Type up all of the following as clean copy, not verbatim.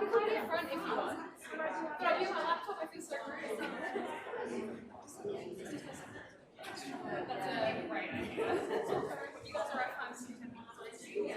can come to the front if you want. But I do my laptop, I feel so rude. That's a great idea. You guys are right, I'm super yeah.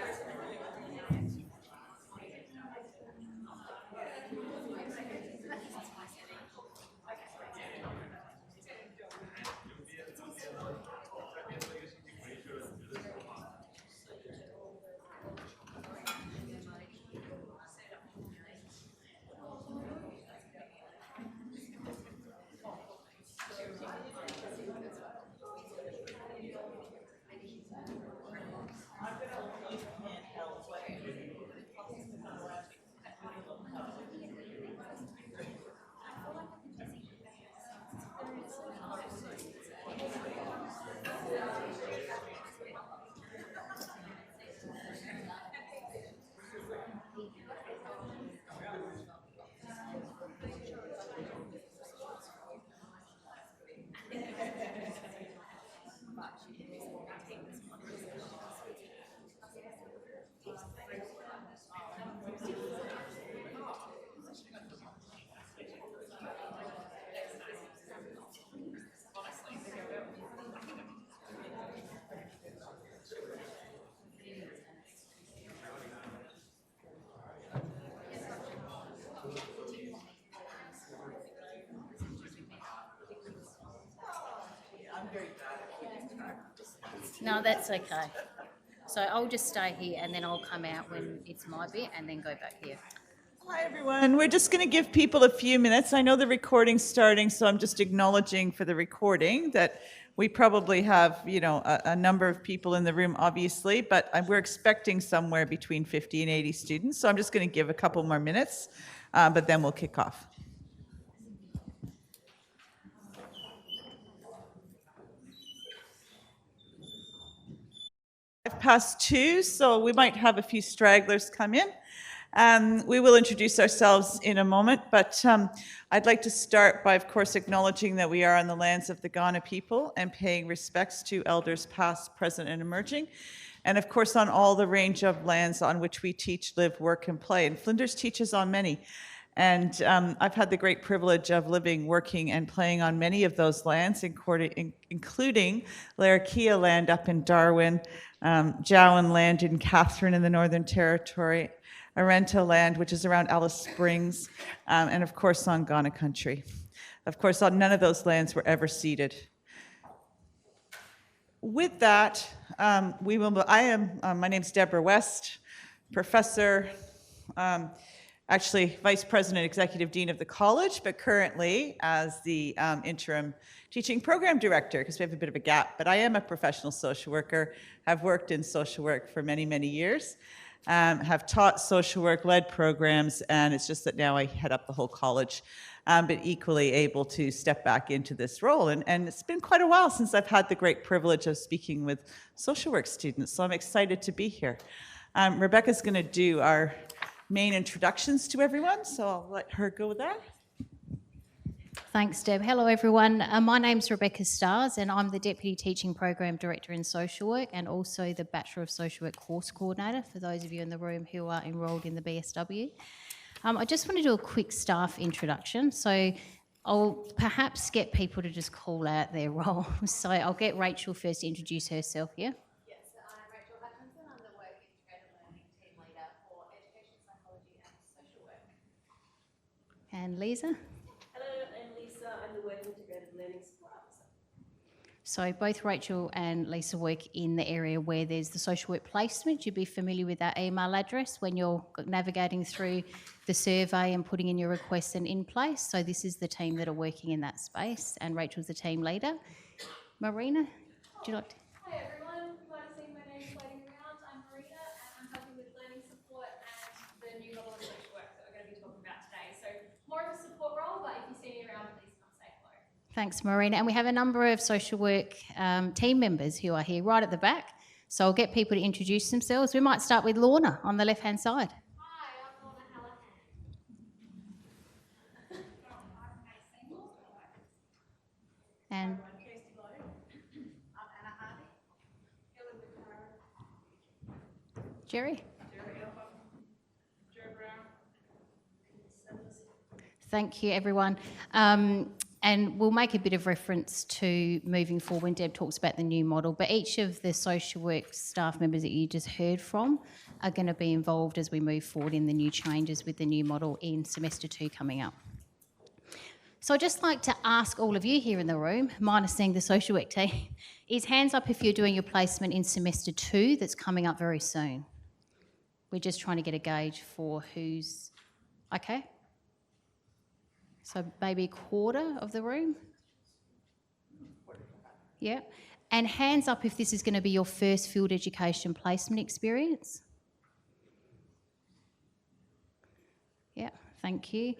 No, that's okay. So I'll just stay here and then I'll come out when it's my bit and then go back here. Hi, everyone. We're just going to give people a few minutes. I know the recording's starting, so I'm just acknowledging for the recording that we probably have, a number of people in the room, obviously, but we're expecting somewhere between 50 and 80 students. So I'm just going to give a couple more minutes, but then we'll kick off. 2:05, so we might have a few stragglers come in. We will introduce ourselves in a moment, but I'd like to start by, of course, acknowledging that we are on the lands of the Kaurna people and paying respects to elders past, present, and emerging, and of course on all the range of lands on which we teach, live, work, and play. And Flinders teaches on many. And I've had the great privilege of living, working, and playing on many of those lands, including Larrakia land up in Darwin, Jowan land in Catherine in the Northern Territory, Arenta land, which is around Alice Springs, and of course on Kaurna country. Of course, none of those lands were ever ceded. With that, my name's Deborah West, professor, actually Vice President, Executive Dean of the college, but currently as the interim teaching program director, because we have a bit of a gap. But I am a professional social worker, have worked in social work for many, many years, have taught social work, led programs, and it's just that now I head up the whole college, but equally able to step back into this role. And it's been quite a while since I've had the great privilege of speaking with social work students, so I'm excited to be here. Rebecca's going to do our main introductions to everyone, so I'll let her go with that. Thanks, Deb. Hello, everyone. My name's Rebecca Stars, and I'm the Deputy Teaching Program Director in Social Work and also the Bachelor of Social Work Course Coordinator for those of you in the room who are enrolled in the BSW. I just want to do a quick staff introduction. So I'll perhaps get people to just call out their role. So I'll get Rachel first to introduce herself here. And Lisa? Hello, I'm Lisa. I'm the Work Integrated Learning Support Officer. So both Rachel and Lisa work in the area where there's the social work placement. You'd be familiar with that email address when you're navigating through the survey and putting in your requests and in place. So this is the team that are working in that space, and Rachel's the team leader. Marina, would you like to? Hi everyone, you might have seen my name floating around. I'm Marina and I'm helping with learning support and the new level of social work that we're going to be talking about today. So more of a support role, but if you see me around, please come say hello. Thanks, Marina. And we have a number of social work team members who are here right at the back. So I'll get people to introduce themselves. We might start with Lorna on the left-hand side. Hi, I'm Lorna Hallahan. And Jerry? Thank you, everyone. And we'll make a bit of reference to moving forward when Deb talks about the new model, but each of the social work staff members that you just heard from are going to be involved as we move forward in the new changes with the new model in semester 2 coming up. So I'd just like to ask all of you here in the room, minusing the social work team, is hands up if you're doing your placement in semester 2 that's coming up very soon. We're just trying to get a gauge for who's okay. So maybe a quarter of the room? Yeah. And hands up if this is going to be your first field education placement experience. Yeah, thank you.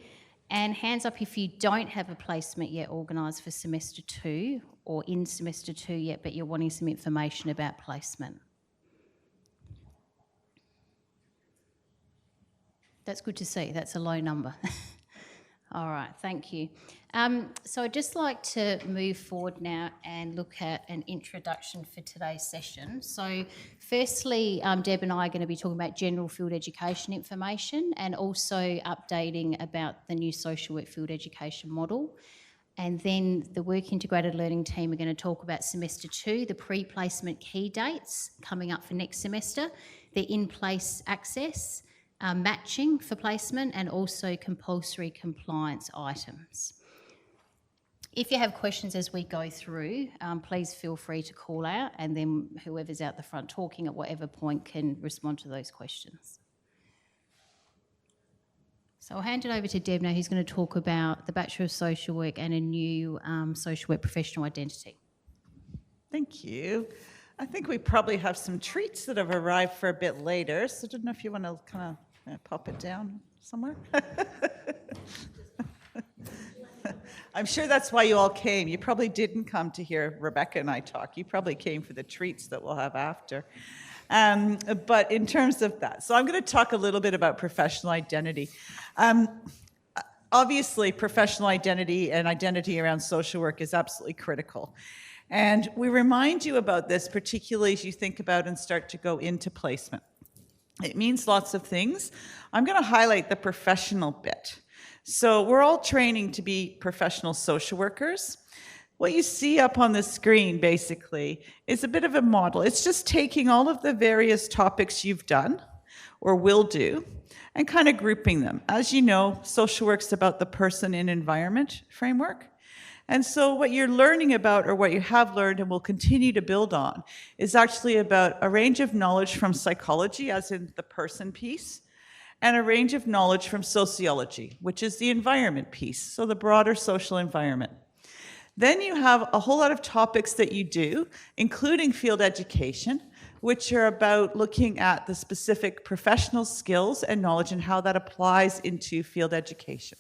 And hands up if you don't have a placement yet organised for semester 2 or in semester 2 yet, but you're wanting some information about placement. That's good to see. That's a low number. All right, thank you. So I'd just like to move forward now and look at an introduction for today's session. So firstly, Deb and I are going to be talking about general field education information and also updating about the new social work field education model. And then the work integrated learning team are going to talk about semester 2, the pre-placement key dates coming up for next semester, the in-place access, matching for placement, and also compulsory compliance items. If you have questions as we go through, please feel free to call out, and then whoever's out the front talking at whatever point can respond to those questions. So I'll hand it over to Deb now, who's going to talk about the Bachelor of Social Work and a new social work professional identity. Thank you. I think we probably have some treats that have arrived for a bit later, so I don't know if you want to kind of pop it down somewhere. I'm sure that's why you all came. You probably didn't come to hear Rebecca and I talk. You probably came for the treats that we'll have after. But in terms of that, so I'm going to talk a little bit about professional identity. Obviously, professional identity and identity around social work is absolutely critical. And we remind you about this, particularly as you think about and start to go into placement. It means lots of things. I'm going to highlight the professional bit. So we're all training to be professional social workers. What you see up on the screen, basically, is a bit of a model. It's just taking all of the various topics you've done or will do and kind of grouping them. As you know, social work's about the person in environment framework. And so what you're learning about, or what you have learned and will continue to build on, is actually about a range of knowledge from psychology, as in the person piece, and a range of knowledge from sociology, which is the environment piece, so the broader social environment. Then you have a whole lot of topics that you do, including field education, which are about looking at the specific professional skills and knowledge and how that applies into field education.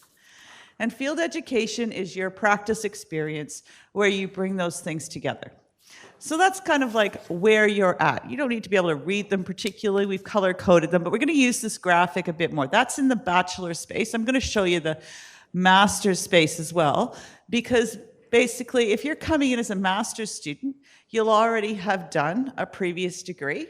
And field education is your practice experience where you bring those things together. So that's kind of like where you're at. You don't need to be able to read them particularly. We've color-coded them, but we're going to use this graphic a bit more. That's in the bachelor space. I'm going to show you the master's space as well, because basically, if you're coming in as a master's student, you'll already have done a previous degree,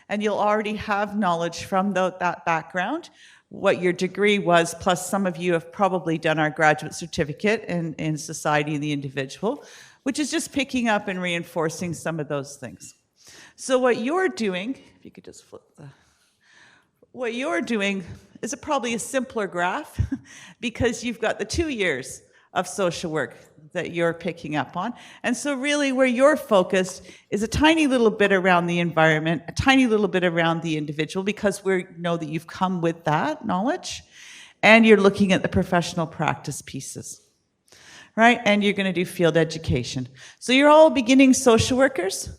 and you'll already have knowledge from that background, what your degree was, plus some of you have probably done our graduate certificate in society and the individual, which is just picking up and reinforcing some of those things. So what you're doing, if you could just flip what you're doing is probably a simpler graph because you've got the 2 years of social work that you're picking up on. And so really where you're focused is a tiny little bit around the environment, a tiny little bit around the individual, because we know that you've come with that knowledge, and you're looking at the professional practice pieces, right? And you're going to do field education. So you're all beginning social workers.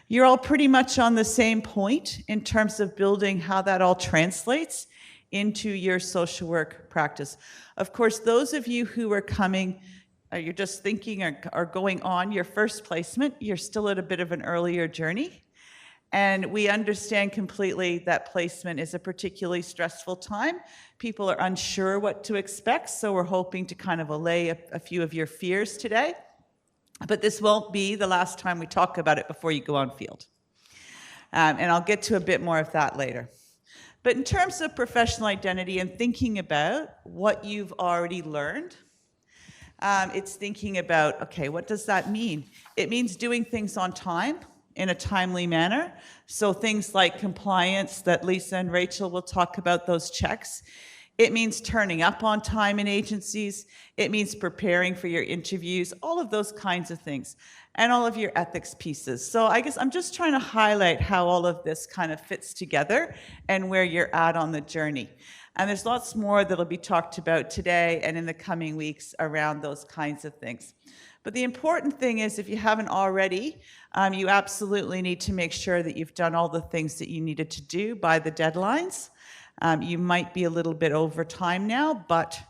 You're all pretty much on the same point in terms of building how that all translates into your social work practice. Of course, those of you who are coming, you're just thinking or going on your first placement, you're still at a bit of an earlier journey. And we understand completely that placement is a particularly stressful time. People are unsure what to expect, so we're hoping to kind of allay a few of your fears today. But this won't be the last time we talk about it before you go on field. And I'll get to a bit more of that later. But in terms of professional identity and thinking about what you've already learned, it's thinking about, okay, what does that mean? It means doing things on time, in a timely manner. So things like compliance that Lisa and Rachel will talk about, those checks. It means turning up on time in agencies. It means preparing for your interviews, all of those kinds of things, and all of your ethics pieces. So I guess I'm just trying to highlight how all of this kind of fits together and where you're at on the journey. And there's lots more that'll be talked about today and in the coming weeks around those kinds of things. But the important thing is, if you haven't already, you absolutely need to make sure that you've done all the things that you needed to do by the deadlines. You might be a little bit over time now, but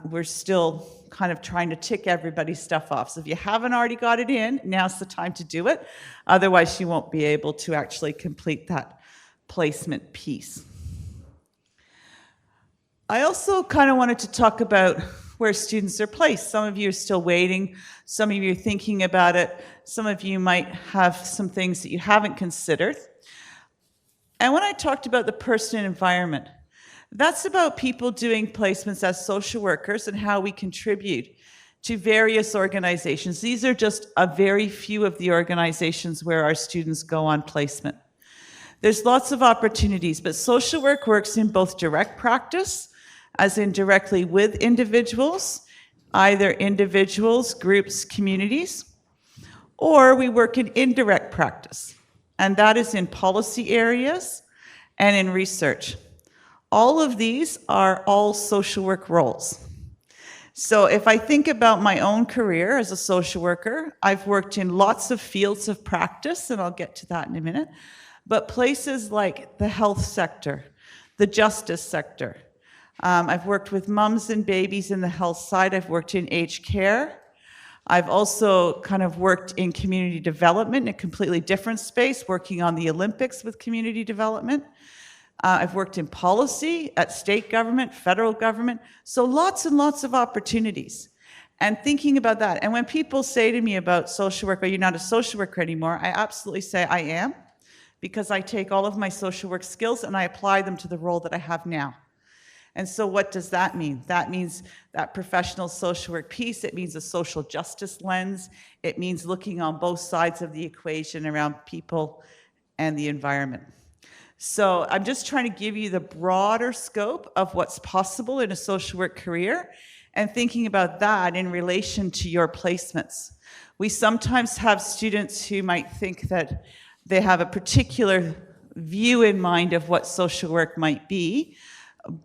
we're still kind of trying to tick everybody's stuff off. So if you haven't already got it in, now's the time to do it. Otherwise, you won't be able to actually complete that placement piece. I also kind of wanted to talk about where students are placed. Some of you are still waiting. Some of you are thinking about it. Some of you might have some things that you haven't considered. And when I talked about the person and environment, that's about people doing placements as social workers and how we contribute to various organizations. These are just a very few of the organizations where our students go on placement. There's lots of opportunities, but social work works in both direct practice, as in directly with individuals, either individuals, groups, communities, or we work in indirect practice, and that is in policy areas and in research. All of these are all social work roles. So if I think about my own career as a social worker, I've worked in lots of fields of practice, and I'll get to that in a minute, but places like the health sector, the justice sector. I've worked with mums and babies in the health side. I've worked in aged care. I've also kind of worked in community development in a completely different space, working on the Olympics with community development. I've worked in policy at state government, federal government, so lots and lots of opportunities. And thinking about that, and when people say to me about social work, "Are you not a social worker anymore?" I absolutely say I am, because I take all of my social work skills and I apply them to the role that I have now. And so what does that mean? That means that professional social work piece. It means a social justice lens. It means looking on both sides of the equation around people and the environment. So I'm just trying to give you the broader scope of what's possible in a social work career and thinking about that in relation to your placements. We sometimes have students who might think that they have a particular view in mind of what social work might be,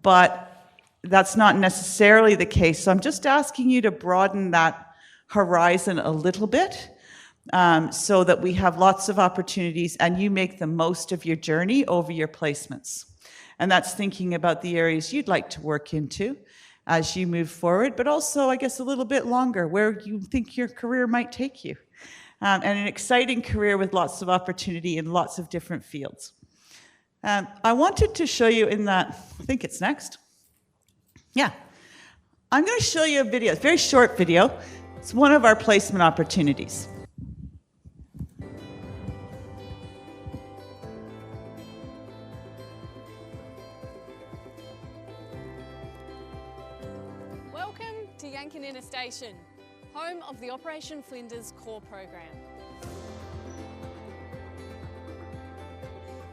but that's not necessarily the case. So I'm just asking you to broaden that horizon a little bit so that we have lots of opportunities and you make the most of your journey over your placements. And that's thinking about the areas you'd like to work into as you move forward, but also, I guess, a little bit longer, where you think your career might take you. And an exciting career with lots of opportunity in lots of different fields. I wanted to show you in that, I think it's next. Yeah. I'm going to show you a video, a very short video. It's one of our placement opportunities. Welcome to Yankonina Station, home of the Operation Flinders core program.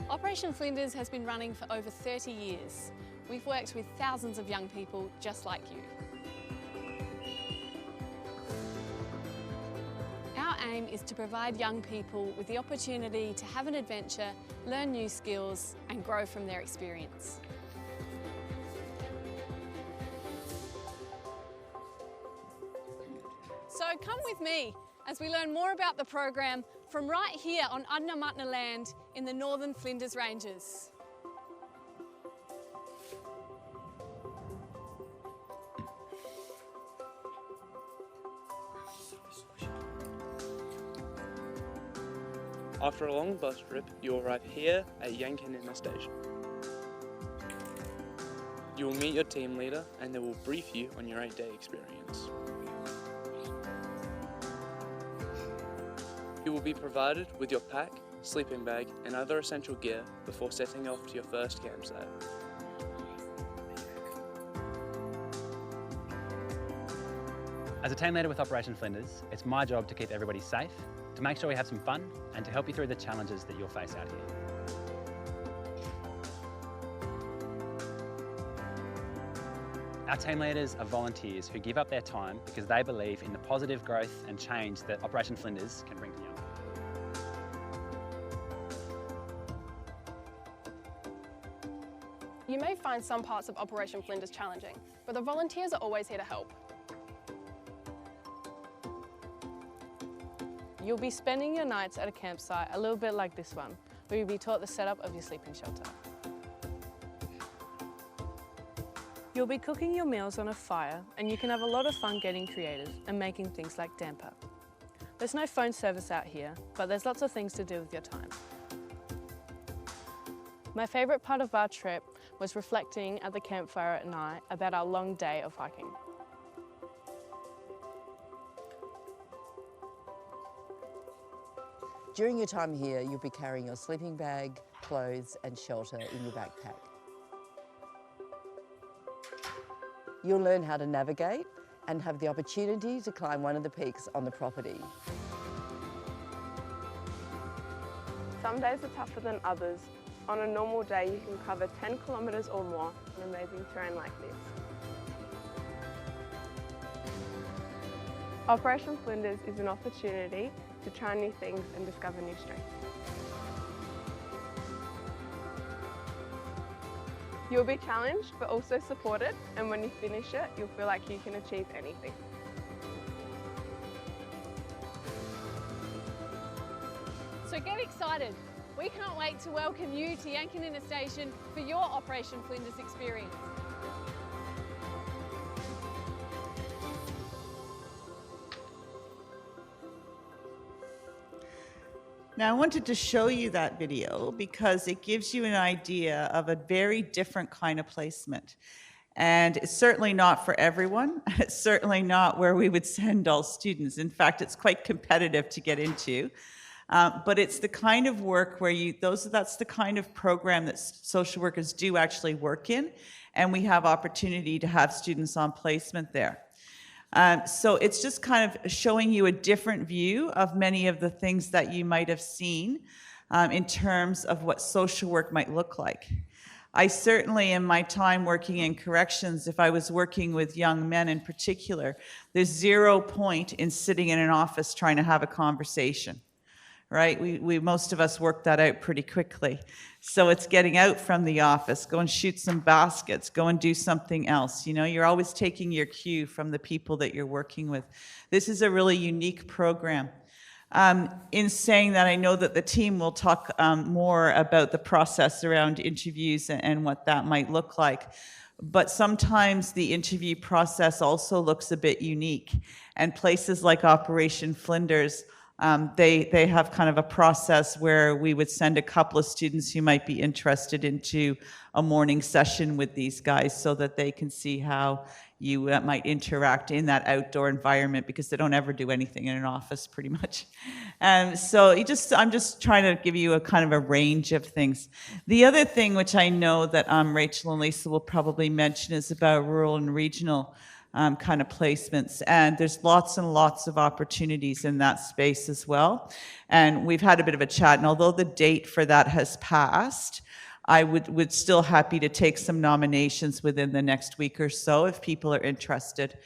Operation Flinders has been running for over 30 years. We've worked with thousands of young people just like you. Our aim is to provide young people with the opportunity to have an adventure, learn new skills and grow from their experience. So come with me as we learn more about the program from right here on Adnyamatna land in the northern Flinders Ranges. After a long bus trip, you arrive here at Yankonina Station. You will meet your team leader and they will brief you on your 8-day experience. You will be provided with your pack sleeping bag and other essential gear before setting off to your first campsite. As a team leader with Operation Flinders, it's my job to keep everybody safe, to make sure we have some fun, and to help you through the challenges that you'll face out here. Our team leaders are volunteers who give up their time because they believe in the positive growth and change that Operation Flinders can bring to young people. You may find some parts of Operation Flinders challenging, but the volunteers are always here to help. You'll be spending your nights at a campsite a little bit like this one, where you'll be taught the setup of your sleeping shelter. You'll be cooking your meals on a fire, and you can have a lot of fun getting creative and making things like damper. There's no phone service out here, but there's lots of things to do with your time. My favourite part of our trip was reflecting at the campfire at night about our long day of hiking. During your time here, you'll be carrying your sleeping bag, clothes and shelter in your backpack. You'll learn how to navigate and have the opportunity to climb one of the peaks on the property. Some days are tougher than others. On a normal day, you can cover 10 kilometres or more on amazing terrain like this. Operation Flinders is an opportunity to try new things and discover new strengths. You'll be challenged but also supported, and when you finish it, you'll feel like you can achieve anything. So get excited. We can't wait to welcome you to Yankonina Station for your Operation Flinders experience. Now, I wanted to show you that video because it gives you an idea of a very different kind of placement. And it's certainly not for everyone. It's certainly not where we would send all students. In fact, it's quite competitive to get into. But it's the kind of work where that's the kind of program that social workers do actually work in. And we have opportunity to have students on placement there. So it's just kind of showing you a different view of many of the things that you might have seen in terms of what social work might look like. I certainly, in my time working in corrections, if I was working with young men in particular, there's 0 point in sitting in an office trying to have a conversation, right? Most of us work that out pretty quickly. So it's getting out from the office, go and shoot some baskets, go and do something else. You know, you're always taking your cue from the people that you're working with. This is a really unique program. In saying that, I know that the team will talk more about the process around interviews and what that might look like. But sometimes the interview process also looks a bit unique. And places like Operation Flinders, they have kind of a process where we would send a couple of students who might be interested into a morning session with these guys so that they can see how you might interact in that outdoor environment, because they don't ever do anything in an office pretty much. And so I'm just trying to give you a kind of a range of things. The other thing which I know that Rachel and Lisa will probably mention is about rural and regional kind of placements, and there's lots and lots of opportunities in that space as well. And we've had a bit of a chat, and although the date for that has passed, I would still happy to take some nominations within the next week or so if people are interested.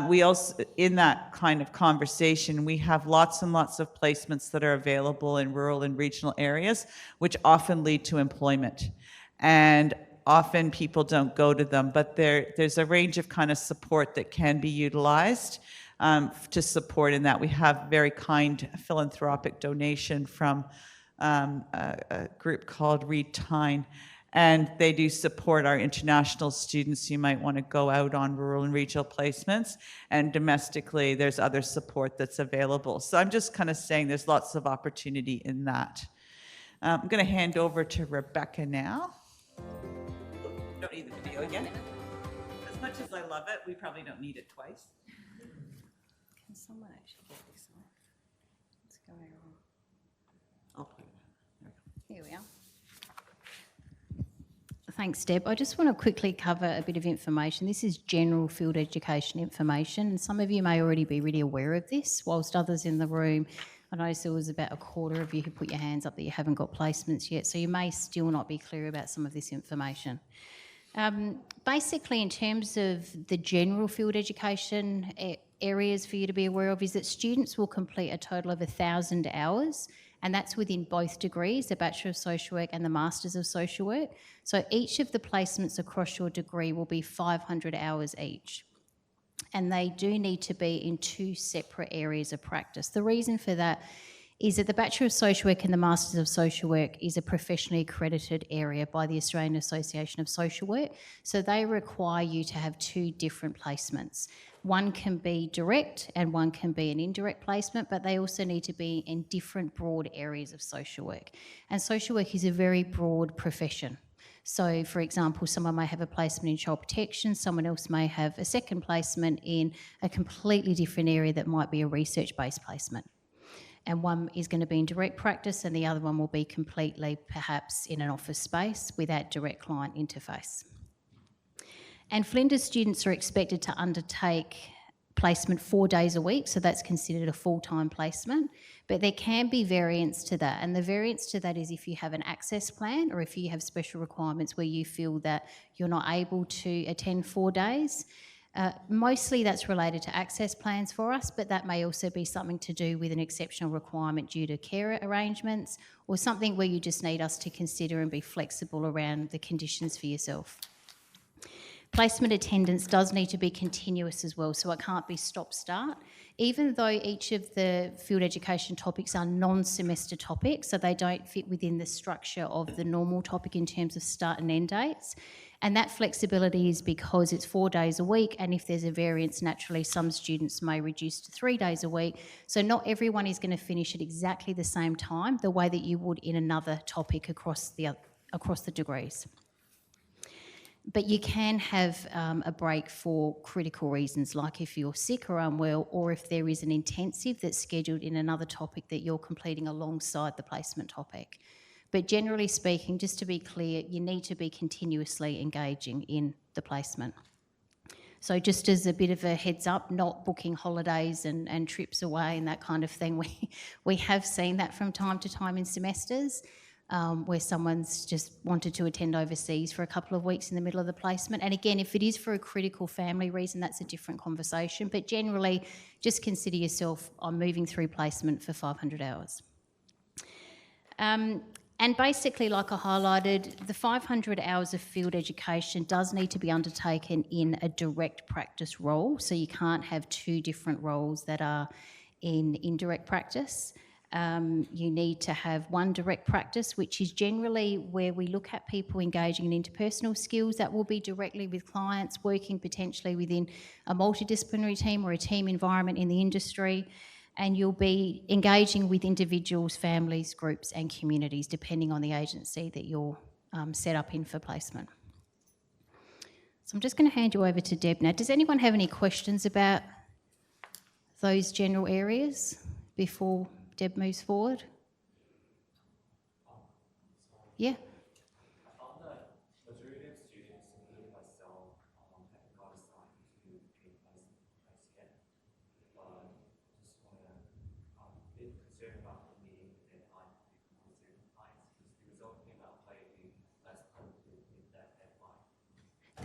We also, in that kind of conversation, we have lots and lots of placements that are available in rural and regional areas, which often lead to employment. And often people don't go to them, but there's a range of kind of support that can be utilized to support in that. We have very kind philanthropic donation from a group called Reed Tyne, and they do support our international students who might want to go out on rural and regional placements, and domestically there's other support that's available. So I'm just kind of saying there's lots of opportunity in that. I'm going to hand over to Rebecca now. Don't need the video again. As much as I love it, we probably don't need it twice. Can someone actually get this on? What's going on? I'll put it Here we are. Thanks, Deb. I just want to quickly cover a bit of information. This is general field education information, and some of you may already be really aware of this, whilst others in the room, I noticed there was about a quarter of you who put your hands up that you haven't got placements yet, so you may still not be clear about some of this information. Basically, in terms of the general field education areas for you to be aware of, is that students will complete a total of 1,000 hours, and that's within both degrees, the Bachelor of Social Work and the Masters of Social Work. So each of the placements across your degree will be 500 hours each. And they do need to be in 2 separate areas of practice. The reason for that is that the Bachelor of Social Work and the Masters of Social Work is a professionally accredited area by the Australian Association of Social Work. So they require you to have 2 different placements. One can be direct and one can be an indirect placement, but they also need to be in different broad areas of social work. And social work is a very broad profession. So, for example, someone may have a placement in child protection, someone else may have a second placement in a completely different area that might be a research-based placement. And one is going to be in direct practice and the other one will be completely perhaps in an office space without direct client interface. And Flinders students are expected to undertake placement 4 days a week, so that's considered a full-time placement. But there can be variants to that, and the variance to that is if you have an access plan or if you have special requirements where you feel that you're not able to attend 4 days. Mostly that's related to access plans for us, but that may also be something to do with an exceptional requirement due to carer arrangements or something where you just need us to consider and be flexible around the conditions for yourself. Placement attendance does need to be continuous as well, so it can't be stop-start. Even though each of the field education topics are non-semester topics, so they don't fit within the structure of the normal topic in terms of start and end dates. And that flexibility is because it's 4 days a week, and if there's a variance, naturally some students may reduce to 3 days a week. So not everyone is going to finish at exactly the same time, the way that you would in another topic across the degrees. But you can have a break for critical reasons, like if you're sick or unwell, or if there is an intensive that's scheduled in another topic that you're completing alongside the placement topic. But generally speaking, just to be clear, you need to be continuously engaging in the placement. So just as a bit of a heads up, not booking holidays and trips away and that kind of thing. We have seen that from time to time in semesters. Where someone's just wanted to attend overseas for a couple of weeks in the middle of the placement. And again, if it is for a critical family reason, that's a different conversation. But generally, just consider yourself on moving through placement for 500 hours. And basically, like I highlighted, the 500 hours of field education does need to be undertaken in a direct practice role. So you can't have 2 different roles that are in indirect practice. You need to have one direct practice, which is generally where we look at people engaging in interpersonal skills. That will be directly with clients, working potentially within a multidisciplinary team or a team environment in the industry. And you'll be engaging with individuals, families, groups and communities, depending on the agency that you're set up in for placement. So I'm just going to hand you over to Deb now. Does anyone have any questions about those general areas before Deb moves forward? Yeah. I found that majority of students, including myself, haven't got assigned to a placement yet. But just want to, I'm a bit concerned about the meeting with deadline with certain clients because the result came out maybe less positive with that deadline.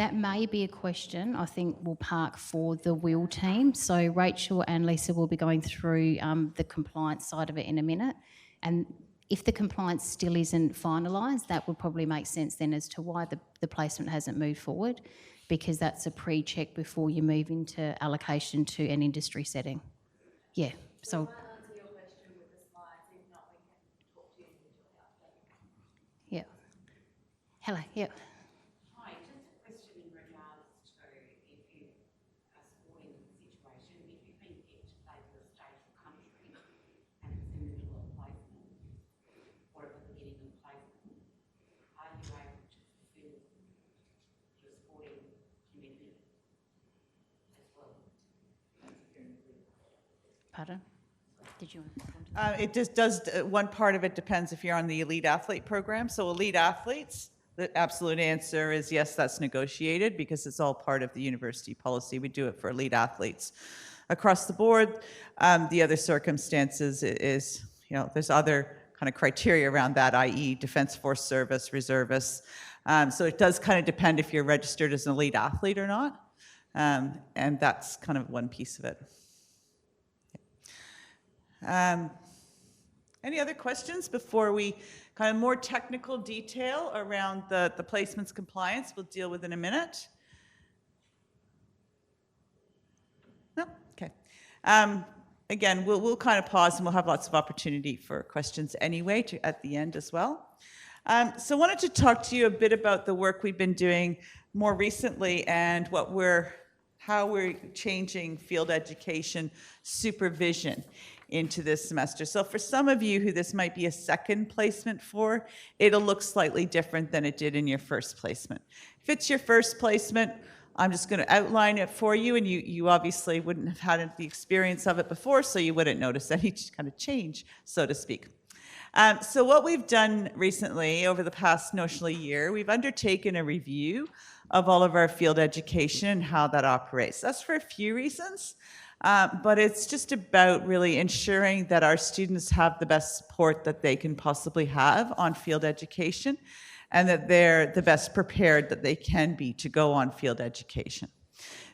That may be a question I think we'll park for the WIL team. So Rachel and Lisa will be going through the compliance side of it in a minute. And if the compliance still isn't finalised, that would probably make sense then as to why the placement hasn't moved forward, because that's a pre-check before you move into allocation to an industry setting. Yeah, so... We might answer your question with the slides. If not, we can talk to you individually after. Yeah. Hello, yeah. Hi, just a question in regards to if you are supporting the situation, if you've been picked, say, for a state or country, and it's in the middle of placement, or at the beginning of placement, are you able to fulfil your supporting commitment as well? Pardon? Did you want to respond to It just does, one part of it depends if you're on the elite athlete program. So elite athletes, the absolute answer is yes, that's negotiated because it's all part of the university policy. We do it for elite athletes. Across the board, the other circumstances is, there's other kind of criteria around that, i.e. Defense Force service, reservists. So it does kind of depend if you're registered as an elite athlete or not. And that's kind of one piece of it. Any other questions before we kind of more technical detail around the placements compliance we'll deal with in a minute? No? Okay. Again, we'll kind of pause and we'll have lots of opportunity for questions anyway at the end as well. So I wanted to talk to you a bit about the work we've been doing more recently and how we're changing field education supervision into this semester. So for some of you who this might be a second placement for, it'll look slightly different than it did in your first placement. If it's your first placement, I'm just going to outline it for you, and you obviously wouldn't have had the experience of it before, so you wouldn't notice any kind of change, so to speak. So what we've done recently over the past notionally year, we've undertaken a review of all of our field education and how that operates. That's for a few reasons. But it's just about really ensuring that our students have the best support that they can possibly have on field education and that they're the best prepared that they can be to go on field education.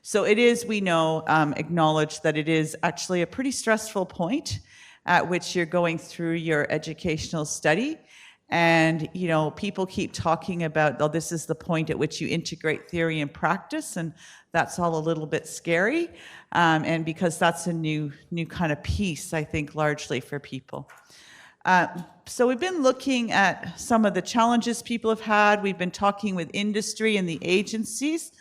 So it is, we know, acknowledged that it is actually a pretty stressful point at which you're going through your educational study. And, people keep talking about, this is the point at which you integrate theory and practice, and that's all a little bit scary. And because that's a new kind of piece, I think, largely for people. So we've been looking at some of the challenges people have had. We've been talking with industry and the agencies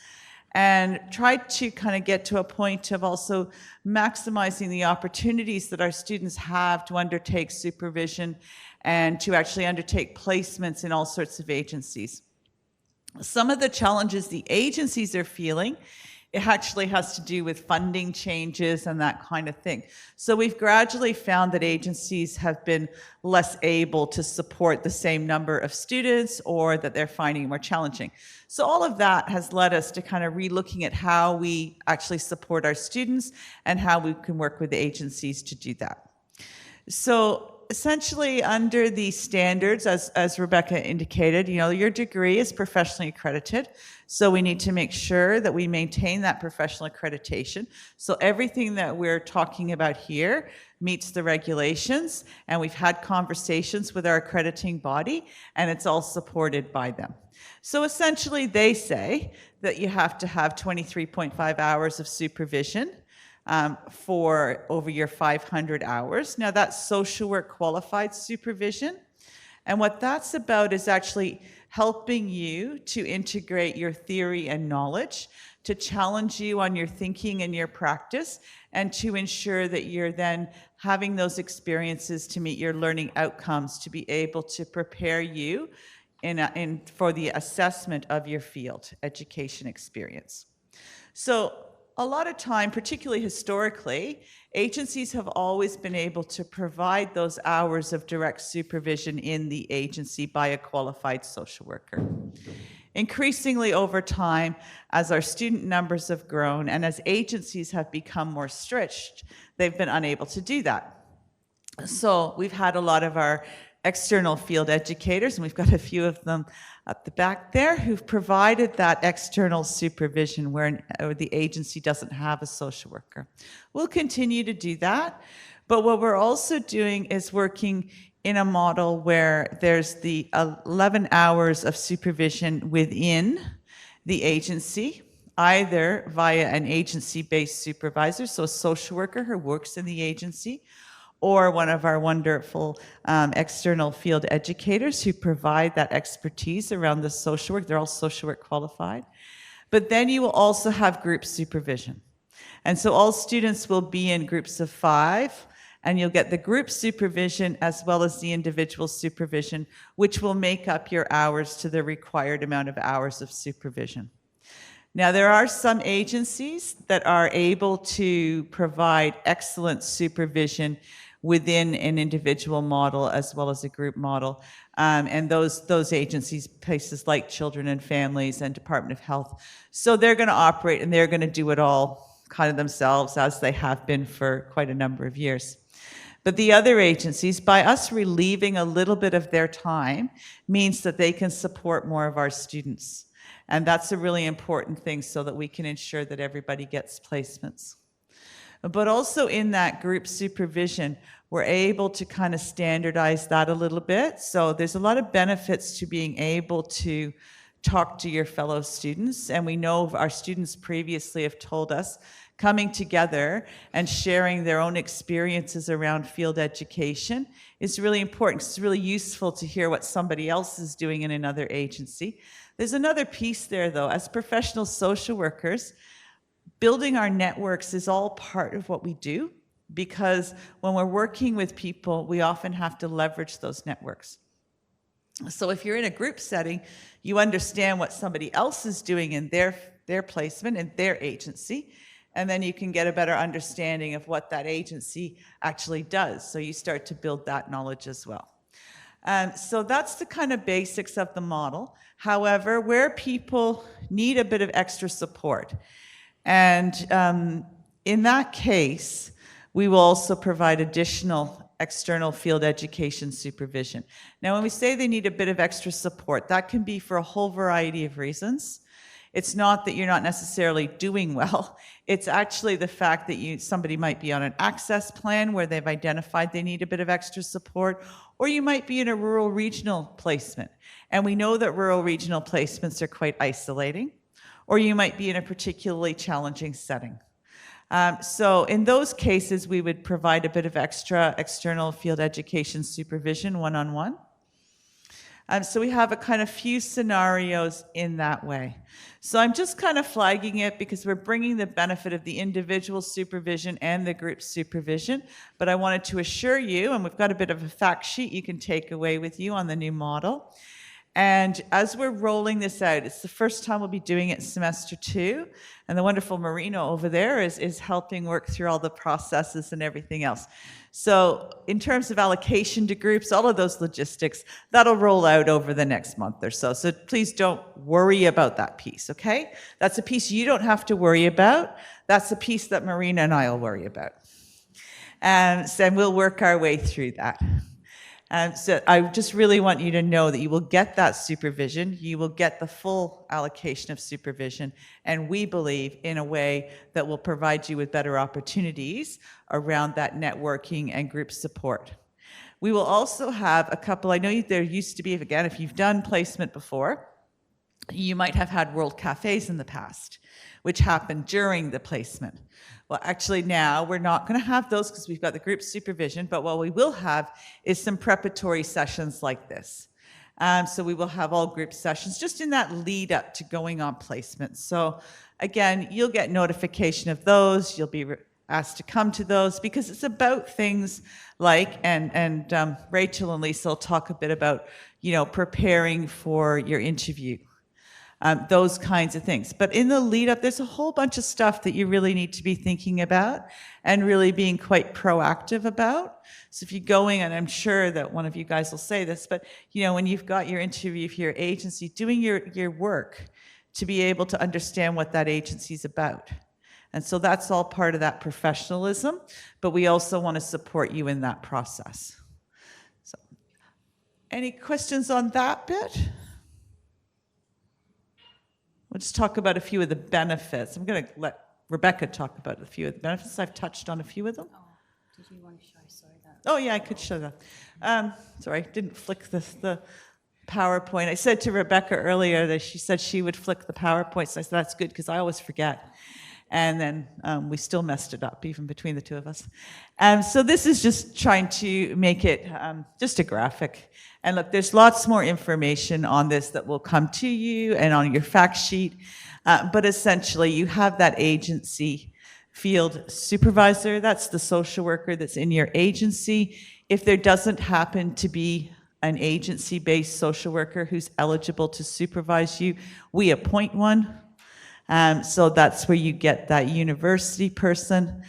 and tried to kind of get to a point of also maximizing the opportunities that our students have to undertake supervision and to actually undertake placements in all sorts of agencies. Some of the challenges the agencies are feeling, it actually has to do with funding changes and that kind of thing. So we've gradually found that agencies have been less able to support the same number of students or that they're finding it more challenging. So all of that has led us to kind of re-looking at how we actually support our students and how we can work with the agencies to do that. So essentially, under the standards, as Rebecca indicated, your degree is professionally accredited. So we need to make sure that we maintain that professional accreditation. So everything that we're talking about here meets the regulations, and we've had conversations with our accrediting body, and it's all supported by them. So essentially, they say that you have to have 23.5 hours of supervision for over your 500 hours. Now that's social work qualified supervision. And what that's about is actually helping you to integrate your theory and knowledge, to challenge you on your thinking and your practice, and to ensure that you're then having those experiences to meet your learning outcomes, to be able to prepare you for the assessment of your field education experience. So a lot of time, particularly historically, agencies have always been able to provide those hours of direct supervision in the agency by a qualified social worker. Increasingly over time, as our student numbers have grown and as agencies have become more stretched, they've been unable to do that. So we've had a lot of our external field educators, and we've got a few of them at the back there, who've provided that external supervision where the agency doesn't have a social worker. We'll continue to do that, but what we're also doing is working in a model where there's the 11 hours of supervision within the agency, either via an agency-based supervisor, so a social worker who works in the agency, or one of our wonderful external field educators who provide that expertise around the social work. They're all social work qualified. But then you will also have group supervision. And so all students will be in groups of 5, and you'll get the group supervision as well as the individual supervision, which will make up your hours to the required amount of hours of supervision. Now, there are some agencies that are able to provide excellent supervision within an individual model as well as a group model. And those agencies, places like Children and Families and Department of Health. So they're going to operate and they're going to do it all kind of themselves, as they have been for quite a number of years. But the other agencies, by us relieving a little bit of their time, means that they can support more of our students. And that's a really important thing so that we can ensure that everybody gets placements. But also in that group supervision, we're able to kind of standardize that a little bit. So there's a lot of benefits to being able to talk to your fellow students. And we know our students previously have told us coming together and sharing their own experiences around field education is really important. It's really useful to hear what somebody else is doing in another agency. There's another piece there, though. As professional social workers, building our networks is all part of what we do, because when we're working with people, we often have to leverage those networks. So if you're in a group setting, you understand what somebody else is doing in their placement, in their agency, and then you can get a better understanding of what that agency actually does. So you start to build that knowledge as well. So that's the kind of basics of the model. However, where people need a bit of extra support, and in that case, we will also provide additional external field education supervision. Now, when we say they need a bit of extra support, that can be for a whole variety of reasons. It's not that you're not necessarily doing well. It's actually the fact that somebody might be on an access plan where they've identified they need a bit of extra support, or you might be in a rural regional placement. And we know that rural regional placements are quite isolating, or you might be in a particularly challenging setting. So in those cases, we would provide a bit of extra external field education supervision one-on-one. So we have a kind of few scenarios in that way. So I'm just kind of flagging it because we're bringing the benefit of the individual supervision and the group supervision, but I wanted to assure you, and we've got a bit of a fact sheet you can take away with you on the new model. And as we're rolling this out, it's the first time we'll be doing it in semester 2, and the wonderful Marina over there is helping work through all the processes and everything else. So in terms of allocation to groups, all of those logistics, that'll roll out over the next month or so. So please don't worry about that piece, okay? That's a piece you don't have to worry about. That's a piece that Marina and I will worry about. And we'll work our way through that. So I just really want you to know that you will get that supervision, you will get the full allocation of supervision, and we believe in a way that will provide you with better opportunities around that networking and group support. We will also have a couple, I know there used to be, again, if you've done placement before, you might have had World Cafes in the past, which happened during the placement. Well, actually now we're not going to have those because we've got the group supervision, but what we will have is some preparatory sessions like this. So we will have all group sessions just in that lead up to going on placement. So again, you'll get notification of those. You'll be asked to come to those because it's about things like, and Rachel and Lisa will talk a bit about, preparing for your interview. Those kinds of things. But in the lead up, there's a whole bunch of stuff that you really need to be thinking about and really being quite proactive about. So if you're going, and I'm sure that one of you guys will say this, but when you've got your interview for your agency, doing your work to be able to understand what that agency's about. And so that's all part of that professionalism, but we also want to support you in that process. So, any questions on that bit? We'll just talk about a few of the benefits. I'm going to let Rebecca talk about a few of the benefits. I've touched on a few of them. Oh, did you want to show that? Oh, yeah, I could show that. Sorry, I didn't flick the PowerPoint. I said to Rebecca earlier that she said she would flick the PowerPoint, so I said, that's good, because I always forget. And then we still messed it up, even between the two of us. So this is just trying to make it just a graphic. And look, there's lots more information on this that will come to you and on your fact sheet. But essentially, you have that agency field supervisor. That's the social worker that's in your agency. If there doesn't happen to be an agency-based social worker who's eligible to supervise you, we appoint one. So that's where you get that university person.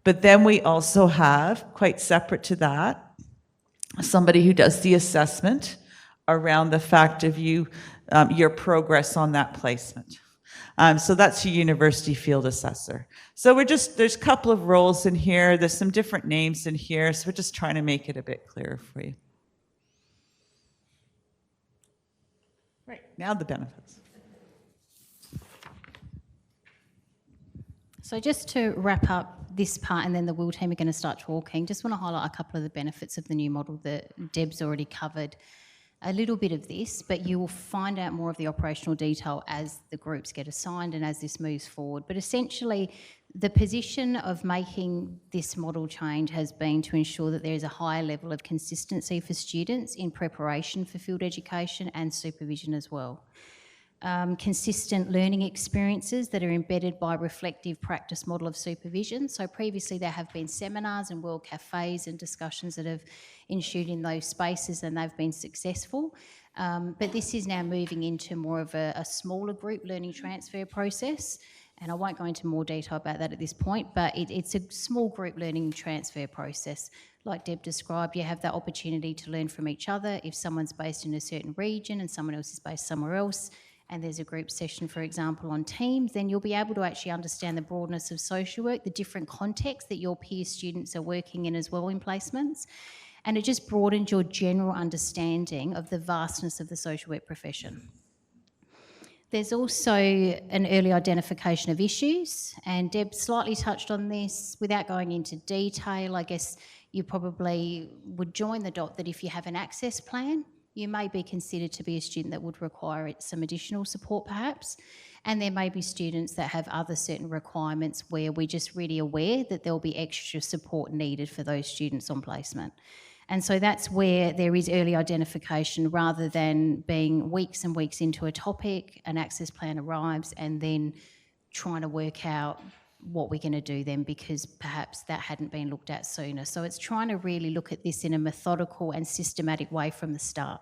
But then we also have, quite separate to that, somebody who does the assessment around the fact of your progress on that placement. So that's your university field assessor. So there's a couple of roles in here. There's some different names in here. So we're just trying to make it a bit clearer for you. Right, now the benefits. So just to wrap up this part, and then the WIL team are going to start talking, just want to highlight a couple of the benefits of the new model that Deb's already covered a little bit of this, but you will find out more of the operational detail as the groups get assigned and as this moves forward. But essentially, the position of making this model change has been to ensure that there is a higher level of consistency for students in preparation for field education and supervision as well. Consistent learning experiences that are embedded by a reflective practice model of supervision. So previously there have been seminars and world cafes and discussions that have ensued in those spaces, and they've been successful. But this is now moving into more of a smaller group learning transfer process. And I won't go into more detail about that at this point, but it's a small group learning transfer process. Like Deb described, you have that opportunity to learn from each other. If someone's based in a certain region and someone else is based somewhere else, and there's a group session, for example, on Teams, then you'll be able to actually understand the broadness of social work, the different contexts that your peer students are working in as well in placements. And it just broadens your general understanding of the vastness of the social work profession. There's also an early identification of issues, and Deb slightly touched on this. Without going into detail, I guess you probably would join the dot that if you have an access plan, you may be considered to be a student that would require some additional support perhaps, and there may be students that have other certain requirements where we're just really aware that there'll be extra support needed for those students on placement. And so that's where there is early identification rather than being weeks and weeks into a topic, an access plan arrives, and then trying to work out what we're going to do then because perhaps that hadn't been looked at sooner. So it's trying to really look at this in a methodical and systematic way from the start.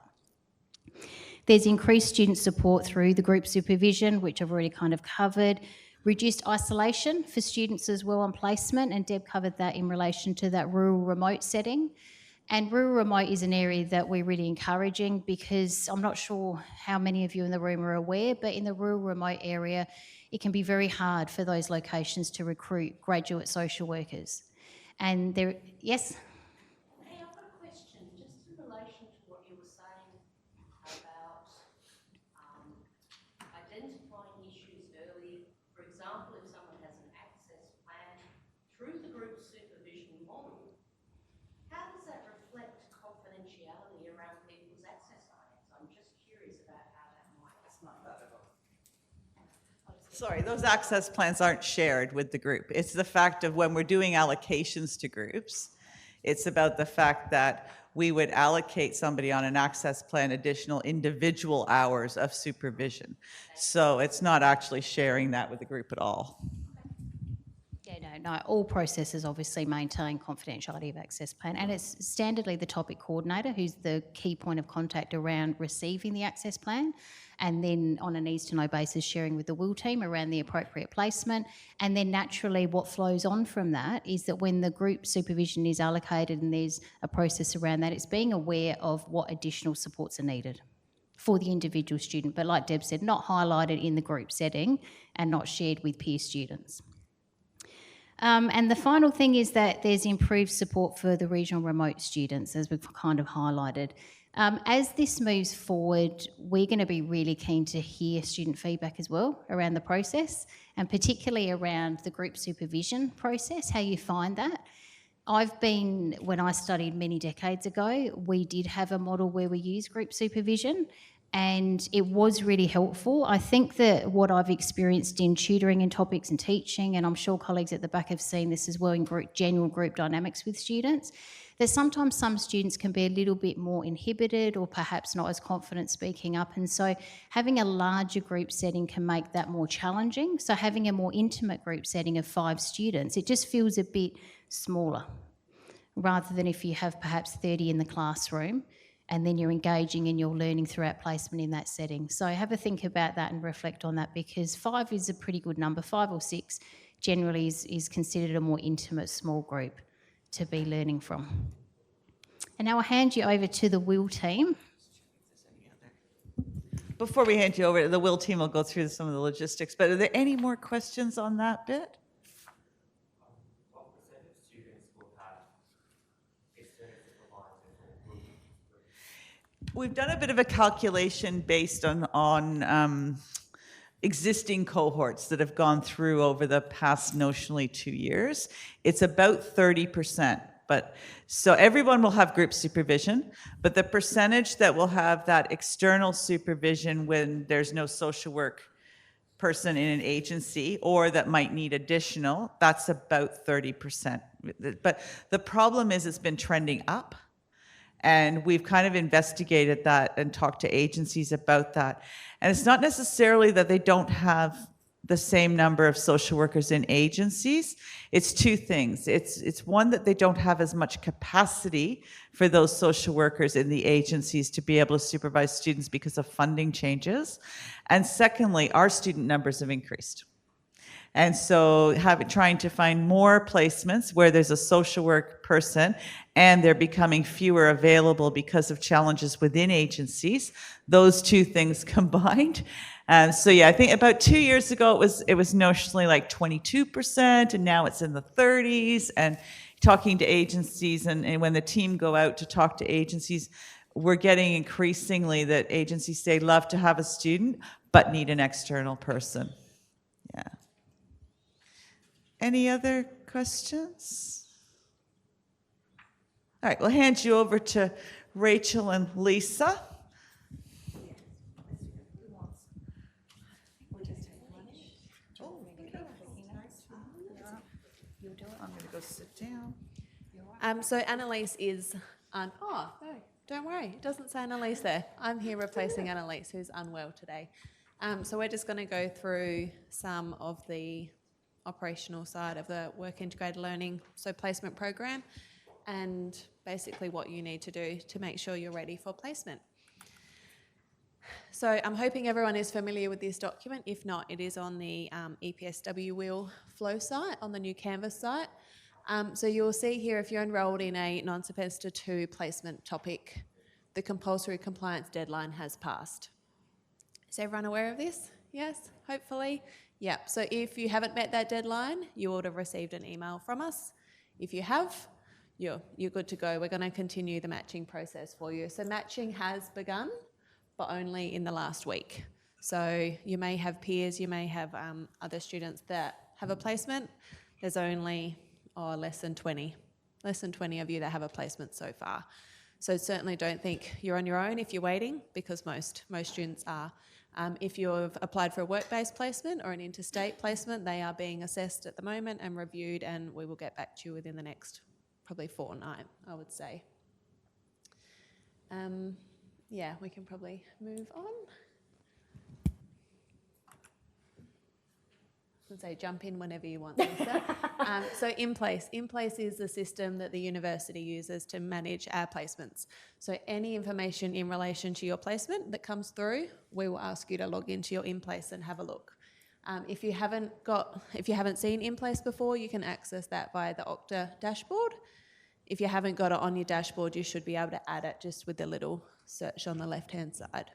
There's increased student support through the group supervision, which I've already kind of covered. Reduced isolation for students as well on placement, and Deb covered that in relation to that rural remote setting. And rural remote is an area that we're really encouraging because I'm not sure how many of you in the room are aware, but in the rural remote area, it can be very hard for those locations to recruit graduate social workers. And there, yes? Hey, I've got a question just in relation to what you were saying about identifying issues early. For example, if someone has an access plan through the group supervision model, how does that reflect confidentiality around people's access plans? I'm just curious about how that might. It's not that at all. Sorry, those access plans aren't shared with the group. It's the fact of when we're doing allocations to groups, it's about the fact that we would allocate somebody on an access plan additional individual hours of supervision. So it's not actually sharing that with the group at all. Yeah, no, all processes obviously maintain confidentiality of access plan, and it's standardly the topic coordinator who's the key point of contact around receiving the access plan, and then on a needs-to-know basis sharing with the WIL team around the appropriate placement. And then naturally what flows on from that is that when the group supervision is allocated and there's a process around that, it's being aware of what additional supports are needed for the individual student, but like Deb said, not highlighted in the group setting and not shared with peer students. And the final thing is that there's improved support for the regional remote students, as we've kind of highlighted. As this moves forward, we're going to be really keen to hear student feedback as well around the process, and particularly around the group supervision process, how you find that. When I studied many decades ago, we did have a model where we used group supervision, and it was really helpful. I think that what I've experienced in tutoring and topics and teaching, and I'm sure colleagues at the back have seen this as well in general group dynamics with students, that sometimes some students can be a little bit more inhibited or perhaps not as confident speaking up, and so having a larger group setting can make that more challenging. So having a more intimate group setting of 5 students, it just feels a bit smaller, rather than if you have perhaps 30 in the classroom and then you're engaging and you're learning throughout placement in that setting. So have a think about that and reflect on that, because 5 is a pretty good number. 5 or 6 generally is considered a more intimate small group to be learning from. And now I'll hand you over to the WIL team. Before we hand you over, the WIL team will go through some of the logistics, but are there any more questions on that bit? What percentage of students will have external supervisors or group? We've done a bit of a calculation based on existing cohorts that have gone through over the past notionally 2 years. It's about 30%. But so everyone will have group supervision, but the percentage that will have that external supervision when there's no social work person in an agency or that might need additional, that's about 30%. But the problem is it's been trending up, and we've kind of investigated that and talked to agencies about that. And it's not necessarily that they don't have the same number of social workers in agencies. It's two things. It's one, that they don't have as much capacity for those social workers in the agencies to be able to supervise students because of funding changes. And secondly, our student numbers have increased. And so trying to find more placements where there's a social work person and they're becoming fewer available because of challenges within agencies, those two things combined. So yeah, I think about 2 years ago it was notionally like 22%, and now it's in the 30s. And talking to agencies, and when the team go out to talk to agencies, we're getting increasingly that agencies say love to have a student, but need an external person. Yeah. Any other questions? All right, we'll hand you over to Rachel and Lisa. I'm going to go sit down. So Annalise is, no, don't worry, it doesn't say Annalise there. I'm here replacing Annalise, who's unwell today. So we're just going to go through some of the operational side of the work integrated learning, so placement program, and basically what you need to do to make sure you're ready for placement. So I'm hoping everyone is familiar with this document. If not, it is on the EPSW WIL Flow site, on the new Canvas site. So you'll see here, if you're enrolled in a non-semester 2 placement topic, the compulsory compliance deadline has passed. Is everyone aware of this? Yes, hopefully. Yep, so if you haven't met that deadline, you would have received an email from us. If you have, you're good to go. We're going to continue the matching process for you. So matching has begun, but only in the last week. So you may have peers, you may have other students that have a placement. There's only less than 20 of you that have a placement so far. So certainly don't think you're on your own if you're waiting, because most students are. If you've applied for a work-based placement or an interstate placement, they are being assessed at the moment and reviewed, and we will get back to you within the next probably fortnight, I would say. Yeah, we can probably move on. I would say jump in whenever you want, Lisa. So In Place is the system that the university uses to manage our placements. So any information in relation to your placement that comes through, we will ask you to log into your In Place and have a look. If you haven't seen In Place before, you can access that via the Okta dashboard. If you haven't got it on your dashboard, you should be able to add it just with the little search on the left-hand side.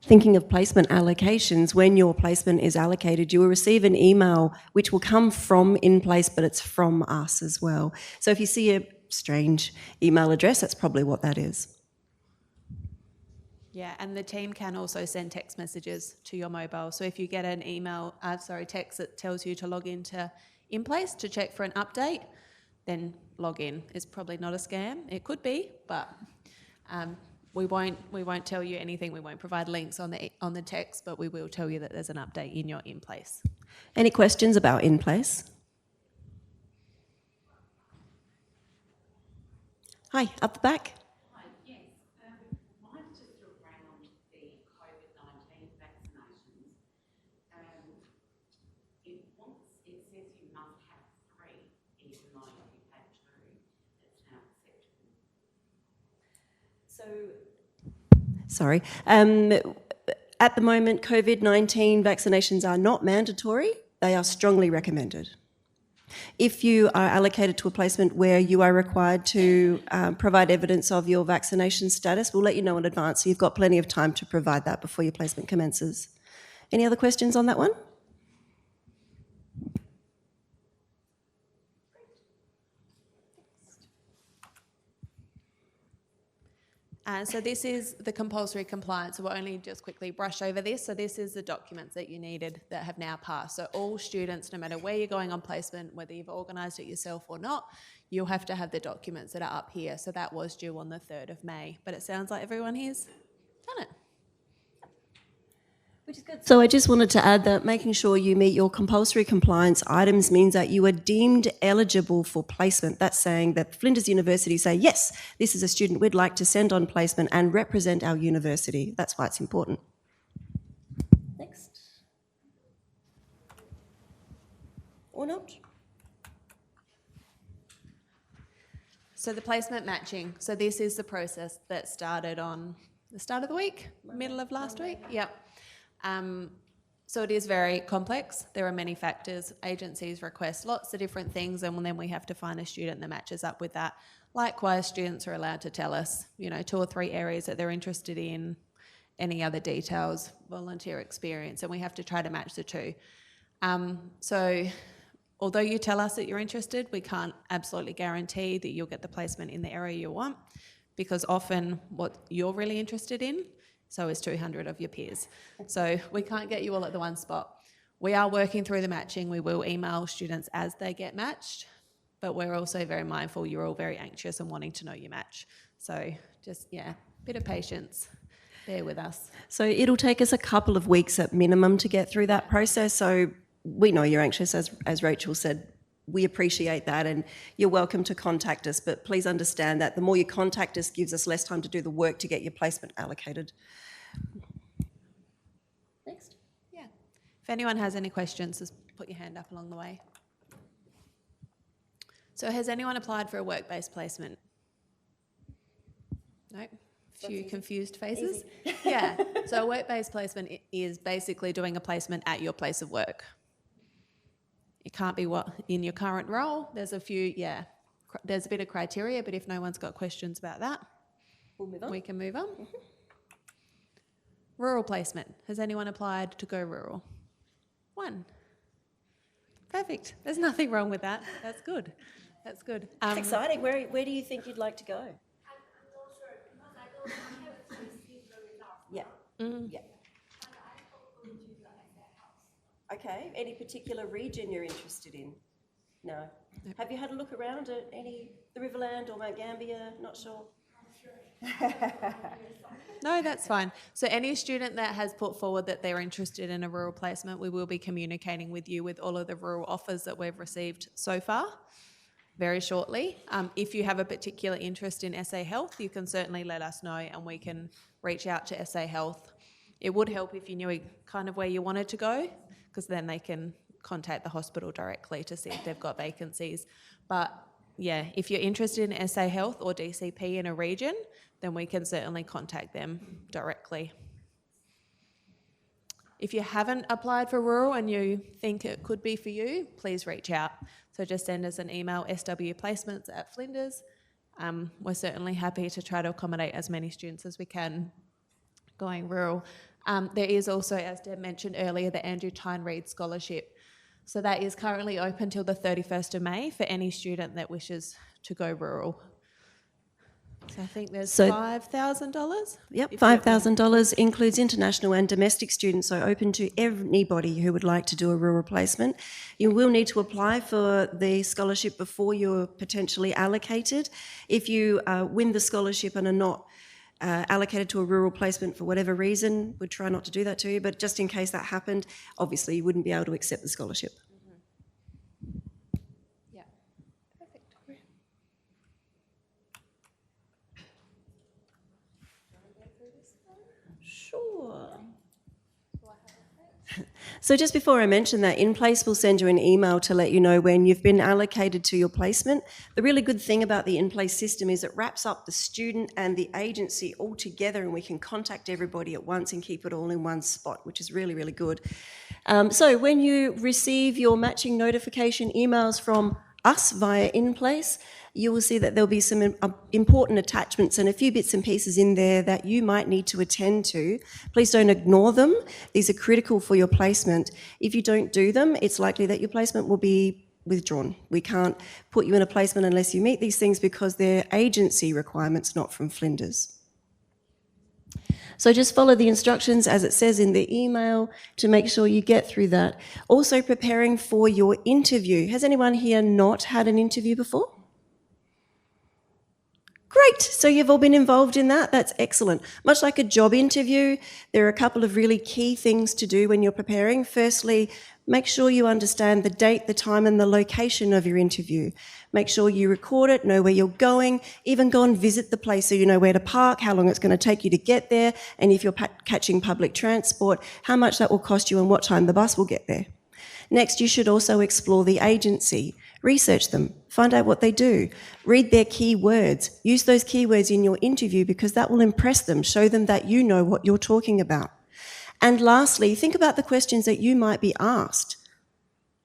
Thinking of placement allocations, when your placement is allocated, you will receive an email which will come from In Place, but it's from us as well. So if you see a strange email address, that's probably what that is. Yeah, and the team can also send text messages to your mobile. So if you get an text that tells you to log into In Place to check for an update, then log in. It's probably not a scam. It could be, but we won't tell you anything. We won't provide links on the text, but we will tell you that there's an update in your In Place. Any questions about In Place? Hi, up the back. Hi, yes. Mine's just around the COVID-19 vaccinations. It says you must have 3, even though you've had 2. It's now acceptable. At the moment, COVID-19 vaccinations are not mandatory. they are strongly recommended. If you are allocated to a placement where you are required to provide evidence of your vaccination status, we'll let you know in advance, so you've got plenty of time to provide that before your placement commences. Any other questions on that one? So this is the compulsory compliance. So we'll only just quickly brush over this. So this is the documents that you needed that have now passed. So all students, no matter where you're going on placement, whether you've organised it yourself or not, you'll have to have the documents that are up here. So that was due on the 3rd of May. But it sounds like everyone here's done it. Which is good. So I just wanted to add that making sure you meet your compulsory compliance items means that you are deemed eligible for placement. That's saying that Flinders University say, yes, this is a student we'd like to send on placement and represent our university. That's why it's important. Next. Or not? So the placement matching. So this is the process that started on the start of the week, middle of last week. Yep. So it is very complex. There are many factors. Agencies request lots of different things, and then we have to find a student that matches up with that. Likewise, students are allowed to tell us, 2 or 3 areas that they're interested in, any other details, volunteer experience, and we have to try to match the two. So although you tell us that you're interested, we can't absolutely guarantee that you'll get the placement in the area you want, because often what you're really interested in, so is 200 of your peers. So we can't get you all at the one spot. We are working through the matching. We will email students as they get matched, but we're also very mindful you're all very anxious and wanting to know your match. So just, bit of patience. Bear with us. So it'll take us a couple of weeks at minimum to get through that process. So we know you're anxious, as Rachel said. We appreciate that, and you're welcome to contact us, but please understand that the more you contact us gives us less time to do the work to get your placement allocated. Next. Yeah. If anyone has any questions, just put your hand up along the way. So has anyone applied for a work-based placement? No? Few confused faces? Yeah. So a work-based placement is basically doing a placement at your place of work. It can't be in your current role. There's a few, there's a bit of criteria, but if no one's got questions about that, we'll move on. We can move on. Mm-hmm. Rural placement. Has anyone applied to go rural? 1. Perfect. There's nothing wrong with that. That's good. That's good. It's exciting. Where do you think you'd like to go? I'm not sure, because I don't have to receive the results. Yeah. Yeah. Okay, any particular region you're interested in? No. Yep. Have you had a look around at the Riverland or Mount Gambier? Not sure. No, that's fine. So any student that has put forward that they're interested in a rural placement, we will be communicating with you with all of the rural offers that we've received so far very shortly. If you have a particular interest in SA Health, you can certainly let us know and we can reach out to SA Health. It would help if you knew kind of where you wanted to go, because then they can contact the hospital directly to see if they've got vacancies. But yeah, if you're interested in SA Health or DCP in a region, then we can certainly contact them directly. If you haven't applied for rural and you think it could be for you, please reach out. So just send us an email, swplacements@Flinders. We're certainly happy to try to accommodate as many students as we can going rural. There is also, as Deb mentioned earlier, the Andrew Tyne Reid Scholarship. So that is currently open till the 31st of May for any student that wishes to go rural. So I think there's $5,000? Yep, $5,000 includes international and domestic students, so open to anybody who would like to do a rural placement. You will need to apply for the scholarship before you're potentially allocated. If you win the scholarship and are not allocated to a rural placement for whatever reason, we'd try not to do that to you, but just in case that happened, obviously you wouldn't be able to accept the scholarship. Yeah, perfect. Sure. So just before I mention that, InPlace will send you an email to let you know when you've been allocated to your placement. The really good thing about the InPlace system is it wraps up the student and the agency all together, and we can contact everybody at once and keep it all in one spot, which is really, really good. So when you receive your matching notification emails from us via InPlace, you will see that there'll be some important attachments and a few bits and pieces in there that you might need to attend to. Please don't ignore them. These are critical for your placement. If you don't do them, it's likely that your placement will be withdrawn. We can't put you in a placement unless you meet these things because they're agency requirements, not from Flinders. So just follow the instructions as it says in the email to make sure you get through that. Also preparing for your interview. Has anyone here not had an interview before? Great, so you've all been involved in that. That's excellent. Much like a job interview, there are a couple of really key things to do when you're preparing. Firstly, make sure you understand the date, the time and the location of your interview. Make sure you record it, know where you're going, even go and visit the place so you know where to park, how long it's going to take you to get there, and if you're catching public transport, how much that will cost you and what time the bus will get there. Next, you should also explore the agency. Research them, find out what they do, read their keywords, use those keywords in your interview because that will impress them, show them that you know what you're talking about. And lastly, think about the questions that you might be asked.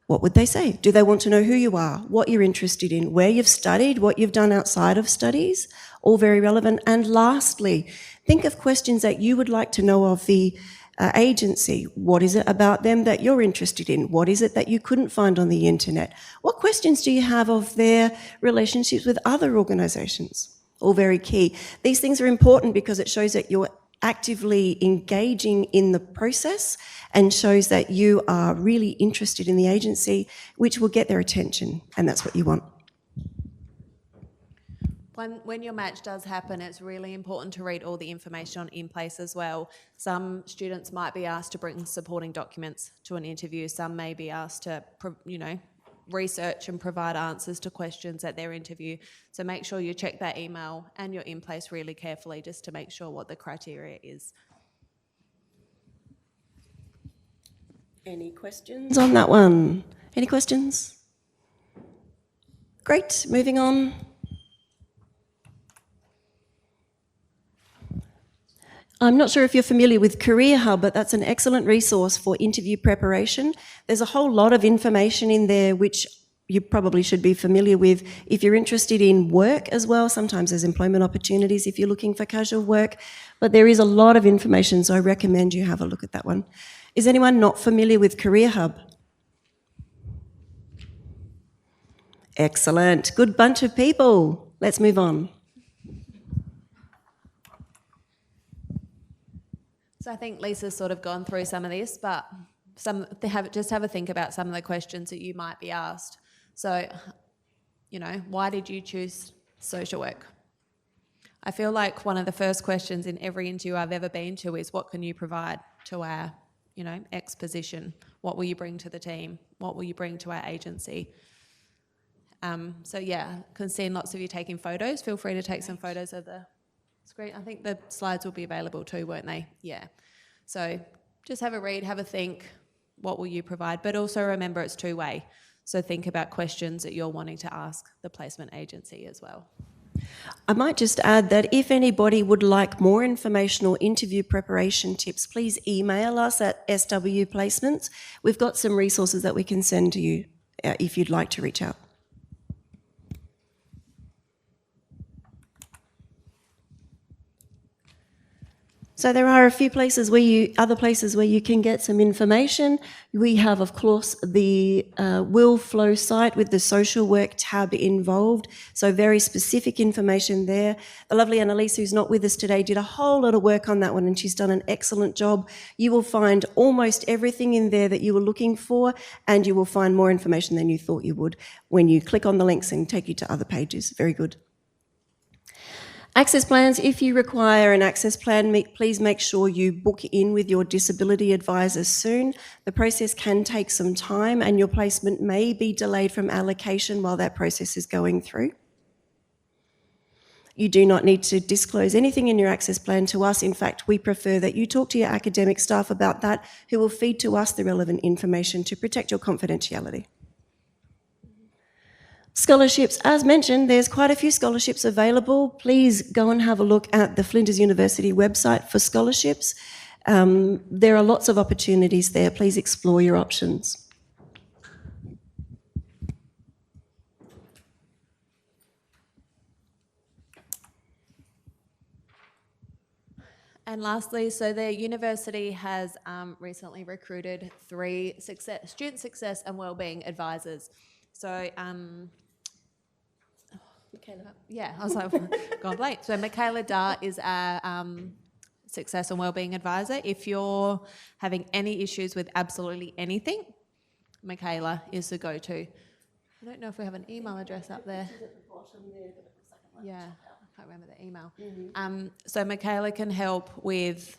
What would they say? Do they want to know who you are, what you're interested in, where you've studied, what you've done outside of studies? All very relevant. And lastly, think of questions that you would like to know of the agency. What is it about them that you're interested in? What is it that you couldn't find on the internet? What questions do you have of their relationships with other organisations? All very key. These things are important because it shows that you're actively engaging in the process and shows that you are really interested in the agency, which will get their attention, and that's what you want. When your match does happen, it's really important to read all the information on InPlace as well. Some students might be asked to bring supporting documents to an interview. Some may be asked to, research and provide answers to questions at their interview. So make sure you check that email and your InPlace really carefully just to make sure what the criteria is. Any questions on that one? Any questions? Great, moving on. I'm not sure if you're familiar with Career Hub, but that's an excellent resource for interview preparation. There's a whole lot of information in there which you probably should be familiar with. If you're interested in work as well, sometimes there's employment opportunities if you're looking for casual work, but there is a lot of information, so I recommend you have a look at that one. Is anyone not familiar with Career Hub? Excellent, good bunch of people. Let's move on. So I think Lisa's sort of gone through some of this, but just have a think about some of the questions that you might be asked. So, why did you choose social work? I feel like one of the first questions in every interview I've ever been to is, what can you provide to our, X position? What will you bring to the team? What will you bring to our agency? So yeah, can see lots of you taking photos. Feel free to take some photos of the screen. I think the slides will be available too, won't they? Yeah. So just have a read, have a think, what will you provide? But also remember it's two-way. So think about questions that you're wanting to ask the placement agency as well. I might just add that if anybody would like more information or interview preparation tips, please email us at SW Placements. We've got some resources that we can send to you if you'd like to reach out. So there are a few places other places where you can get some information. We have, of course, the WillFlow site with the social work tab involved. So very specific information there. The lovely Annalise, who's not with us today, did a whole lot of work on that one and she's done an excellent job. You will find almost everything in there that you were looking for, and you will find more information than you thought you would when you click on the links and take you to other pages. Very good. Access plans, if you require an access plan, please make sure you book in with your disability advisor soon. The process can take some time and your placement may be delayed from allocation while that process is going through. You do not need to disclose anything in your access plan to us. In fact, we prefer that you talk to your academic staff about that, who will feed to us the relevant information to protect your confidentiality. Scholarships, as mentioned, there's quite a few scholarships available. Please go and have a look at the Flinders University website for scholarships. There are lots of opportunities there. Please explore your options. And lastly, so the university has recently recruited 3 student success and wellbeing advisors. So, Michaela. Yeah, I was like, gone blank. So Michaela Dar is our success and wellbeing advisor. If you're having any issues with absolutely anything, Michaela is the go-to. I don't know if we have an email address up there. Yeah, I can't remember the email. So Michaela can help with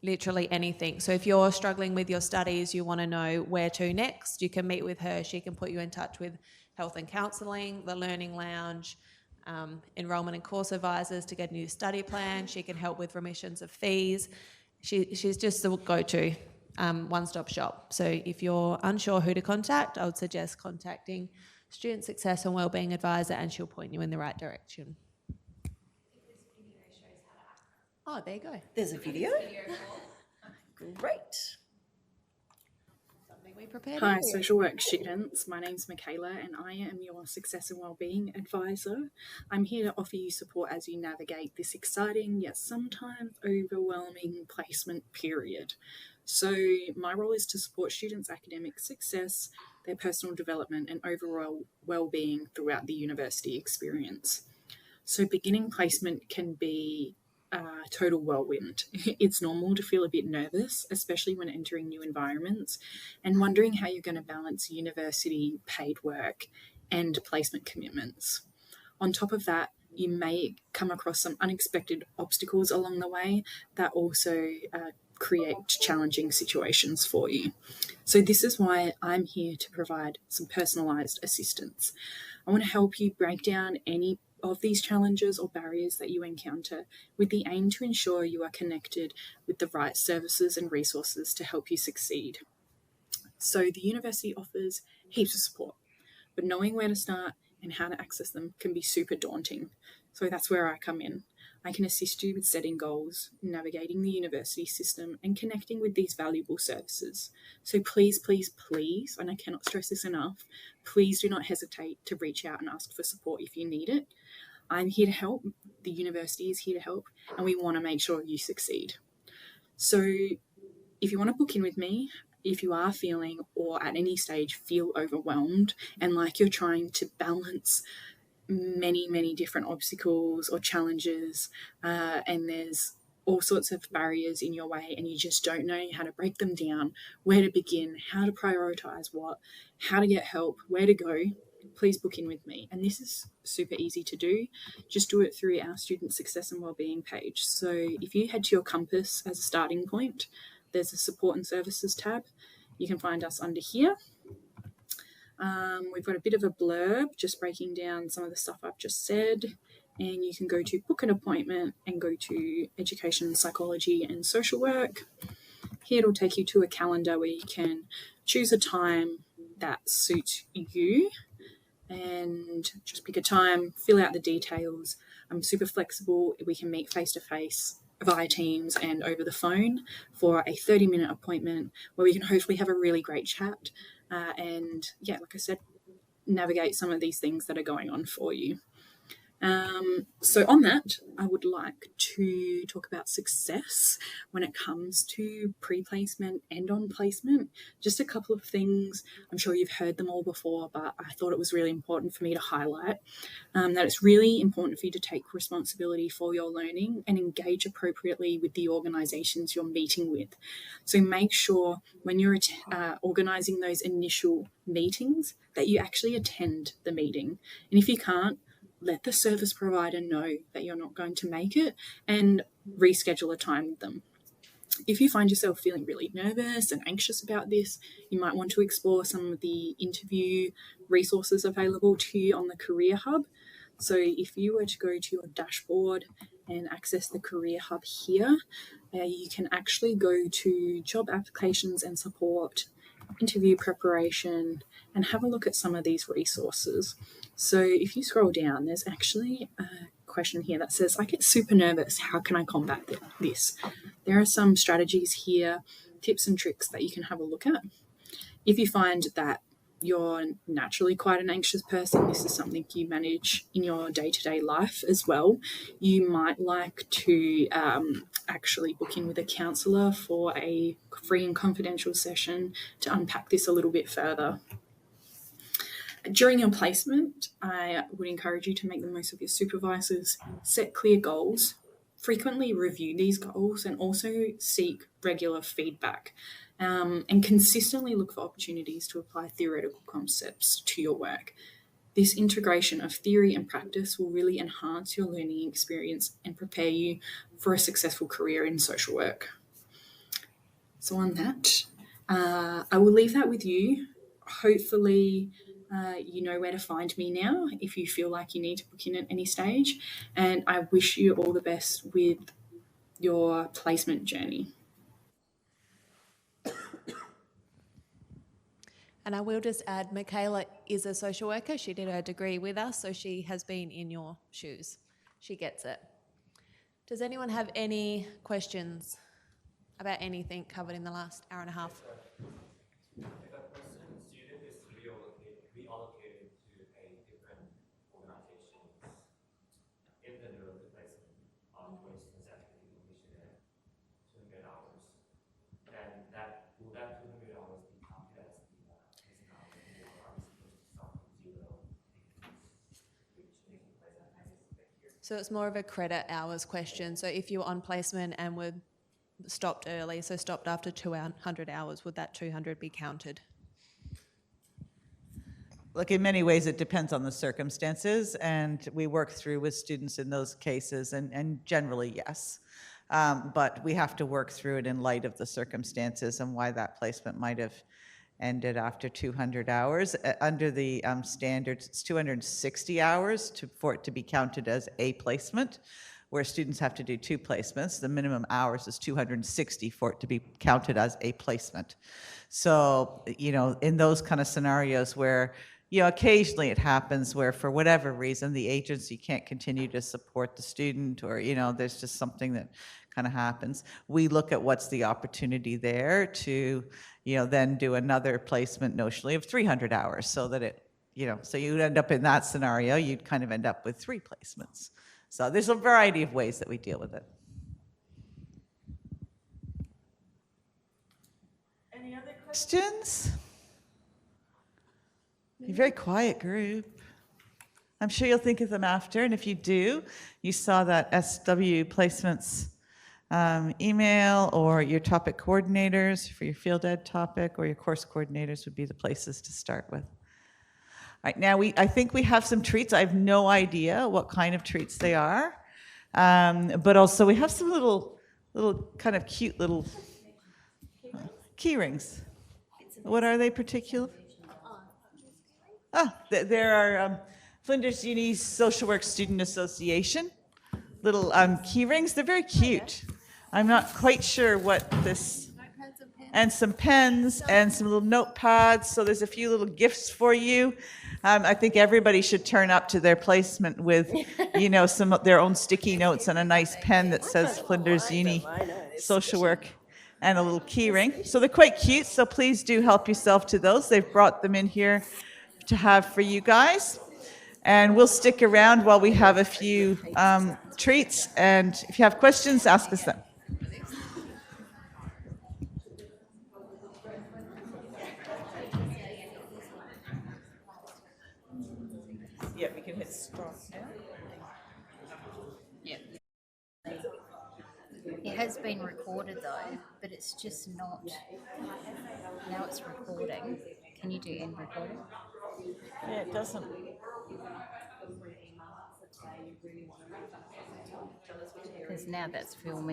literally anything. So if you're struggling with your studies, you want to know where to next, you can meet with her. She can put you in touch with health and counselling, the Learning Lounge, enrolment and course advisors to get a new study plan. She can help with remissions of fees. She's just the go-to one-stop shop. So if you're unsure who to contact, I would suggest contacting Student Success and Wellbeing Advisor, and she'll point you in the right direction. Oh, there you go. There's a video. Great. Something we prepared. Hi, social work students. My name's Michaela and I am your Success and Wellbeing Advisor. I'm here to offer you support as you navigate this exciting yet sometimes overwhelming placement period. So my role is to support students' academic success, their personal development and overall well-being throughout the university experience. So beginning placement can be total whirlwind. It's normal to feel a bit nervous, especially when entering new environments and wondering how you're going to balance university paid work and placement commitments. On top of that, you may come across some unexpected obstacles along the way that also create challenging situations for you. So this is why I'm here to provide some personalised assistance. I want to help you break down any of these challenges or barriers that you encounter with the aim to ensure you are connected with the right services and resources to help you succeed. So the university offers heaps of support, but knowing where to start and how to access them can be super daunting. So that's where I come in. I can assist you with setting goals, navigating the university system, and connecting with these valuable services. So please, please, please, and I cannot stress this enough, please do not hesitate to reach out and ask for support if you need it. I'm here to help, the university is here to help, and we want to make sure you succeed. So if you want to book in with me, if you are feeling or at any stage feel overwhelmed and like you're trying to balance many different obstacles or challenges and there's all sorts of barriers in your way and you just don't know how to break them down, where to begin, how to prioritize what, how to get help, where to go, please book in with me. And this is super easy to do. Just do it through our Student Success and Wellbeing page. So if you head to your Compass as a starting point, there's a Support and Services tab. You can find us under here. We've got a bit of a blurb just breaking down some of the stuff I've just said, and you can go to book an appointment and go to education, psychology and social work. Here it'll take you to a calendar where you can choose a time that suits you and just pick a time, fill out the details. I'm super flexible. We can meet face-to-face via Teams and over the phone for a 30-minute appointment where we can hopefully have a really great chat and, yeah, like I said, navigate some of these things that are going on for you. So on that, I would like to talk about success when it comes to pre-placement and on placement. Just a couple of things. I'm sure you've heard them all before, but I thought it was really important for me to highlight that it's really important for you to take responsibility for your learning and engage appropriately with the organisations you're meeting with. So make sure when you're organising those initial meetings that you actually attend the meeting. And if you can't, let the service provider know that you're not going to make it and reschedule a time with them. If you find yourself feeling really nervous and anxious about this, you might want to explore some of the interview resources available to you on the Career Hub. So if you were to go to your dashboard and access the Career Hub here, you can actually go to job applications and support, interview preparation, and have a look at some of these resources. So if you scroll down, there's actually a question here that says, I get super nervous, how can I combat this? There are some strategies here, tips and tricks that you can have a look at. If you find that you're naturally quite an anxious person, this is something you manage in your day-to-day life as well, you might like to actually book in with a counsellor for a free and confidential session to unpack this a little bit further. During your placement, I would encourage you to make the most of your supervisors, set clear goals, frequently review these goals, and also seek regular feedback. And consistently look for opportunities to apply theoretical concepts to your work. This integration of theory and practice will really enhance your learning experience and prepare you for a successful career in social work. So on that, I will leave that with you. Hopefully, you know where to find me now if you feel like you need to book in at any stage. And I wish you all the best with your placement journey. And I will just add, Michaela is a social worker. She did her degree with us, so she has been in your shoes. She gets it. Does anyone have any questions about anything covered in the last hour and a half? If a person, student is reallocated to a different organization in the middle of the placement, for instance, after the completion of 200 hours, then will that 200 hours be counted as the placement hours, or are we supposed to start from zero? So it's more of a credit hours question. So if you were on placement and were stopped early, so stopped after 200 hours, would that 200 be counted? Look, in many ways, it depends on the circumstances, and we work through with students in those cases, and generally, yes. But we have to work through it in light of the circumstances and why that placement might have ended after 200 hours. Under the standards, it's 260 hours for it to be counted as a placement, where students have to do 2 placements. The minimum hours is 260 for it to be counted as a placement. So, in those kind of scenarios where, occasionally it happens where for whatever reason the agency can't continue to support the student, or, there's just something that kind of happens, we look at what's the opportunity there to, then do another placement notionally of 300 hours so that it, so you'd end up in that scenario, you'd kind of end up with 3 placements. So there's a variety of ways that we deal with it. Any other questions? You're a very quiet group. I'm sure you'll think of them after, and if you do, you saw that SW placements email, or your topic coordinators for your field ed topic, or your course coordinators would be the places to start with. All right, now I think we have some treats. I have no idea what kind of treats they are, but also we have some little kind of cute little key rings. What are they particular? There are Flinders Uni Social Work Student Association little key rings. They're very cute. I'm not quite sure what this, and some pens and some little notepads. So there's a few little gifts for you. I think everybody should turn up to their placement with, some of their own sticky notes and a nice pen that says Flinders Uni Social Work and a little key ring. So they're quite cute. So please do help yourself to those. They've brought them in here to have for you guys. And we'll stick around while we have a few treats. And if you have questions, ask us them. Yeah, we can hit stop now. Yeah. It has been recorded though, but it's just not. Now it's recording. Can you do end recording? Yeah, it doesn't. Because now that's filming.